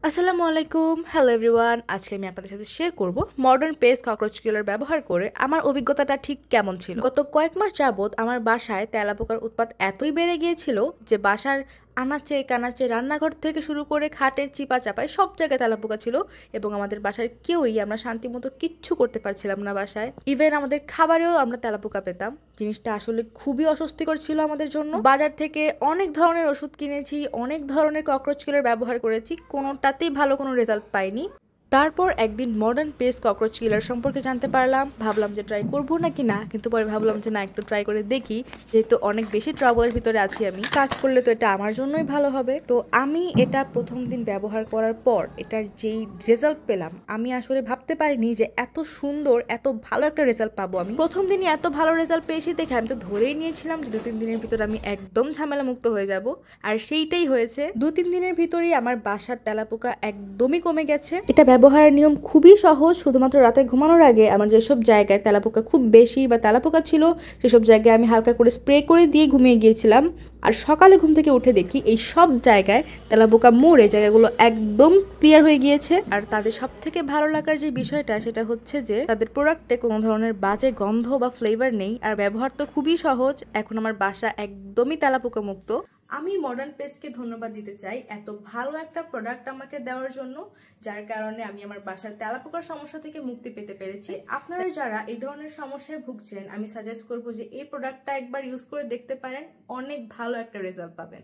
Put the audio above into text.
আসসালামু আলাইকুম, hello everyone. আজকে আমি আপনাদের সাথে শেয়ার করব মডার্ন পেস্ট ককরোচ কিলার ব্যবহার করে আমার অভিজ্ঞতাটা ঠিক কেমন ছিল। গত কয়েক মাস যাবত আমার বাসায় তেলাপোকার উৎপাত এতই বেড়ে গিয়েছিল যে বাসার আনাচে কানাচে রান্নাঘর থেকে শুরু করে খাটের চিপা চাপায় সব জায়গায় তেলাপোকা ছিল এবং আমাদের বাসার কেউই আমরা শান্তিমতো কিচ্ছু করতে পারছিলাম না বাসায়। ইভেন আমাদের খাবারেও আমরা তেলাপোকা পেতাম। জিনিসটা আসলে খুবই অস্বস্তিকর ছিল আমাদের জন্য। বাজার থেকে অনেক ধরনের ওষুধ কিনেছি, অনেক ধরনের ককরোচ কিলার ব্যবহার করেছি, কোনোটাতেই ভালো কোনো রেজাল্ট পাইনি। তারপর একদিন মডার্ন পেস্ট ককরোচ কিলার সম্পর্কে জানতে পারলাম, ভাবলাম যে ট্রাই করবো নাকি না, কিন্তু পরে ভাবলাম যে না, একটু ট্রাই করে দেখি, যেহেতু অনেক বেশি ট্রাবলের ভিতরে আছি আমি, কাজ করলে তো এটা আমার জন্যই ভালো হবে। তো আমি এটা প্রথম দিন ব্যবহার করার পর এটার যেই রেজাল্ট পেলাম, আমি আসলে ভাবতে পারিনি যে এত সুন্দর এত ভালো একটা রেজাল্ট পাবো। আমি প্রথম দিনই এত ভালো রেজাল্ট পেয়েছি দেখে আমি তো ধরেই নিয়েছিলাম যে 2-3 দিনের ভিতরে আমি একদম ঝামেলা মুক্ত হয়ে যাব, আর সেইটাই হয়েছে। 2-3 দিনের ভিতরেই আমার বাসার তেলাপোকা একদমই কমে গেছে। এটা ব্যবহারের নিয়ম খুবই সহজ। শুধুমাত্র রাতে ঘুমানোর আগে আমার যেসব জায়গায় তেলাপোকা খুব বেশি বা তেলাপোকা ছিল সেসব জায়গায় আমি হালকা করে স্প্রে করে দিয়ে ঘুমিয়ে গিয়েছিলাম, আর সকালে ঘুম থেকে উঠে দেখি এই সব জায়গায় তেলাপোকা মরে জায়গাগুলো একদম ক্লিয়ার হয়ে গিয়েছে। আর তাদের সব থেকে ভালো লাগার যে বিষয়টা সেটা হচ্ছে যে তাদের প্রোডাক্টে কোনো ধরনের বাজে গন্ধ বা ফ্লেভার নেই, আর ব্যবহার তো খুবই সহজ। এখন আমার বাসা একদমই তেলাপোকা মুক্ত। আমি মডার্ন পেস্টকে ধন্যবাদ দিতে চাই এত ভালো একটা প্রোডাক্ট আমাকে দেওয়ার জন্য, যার কারণে আমি আমার বাসার তেলাপোকার সমস্যা থেকে মুক্তি পেতে পেরেছি। আপনারা যারা এই ধরনের সমস্যায় ভুগছেন, আমি সাজেস্ট করবো যে এই প্রোডাক্টটা একবার ইউজ করে দেখতে পারেন, অনেক ভালো একটা রেজাল্ট পাবেন।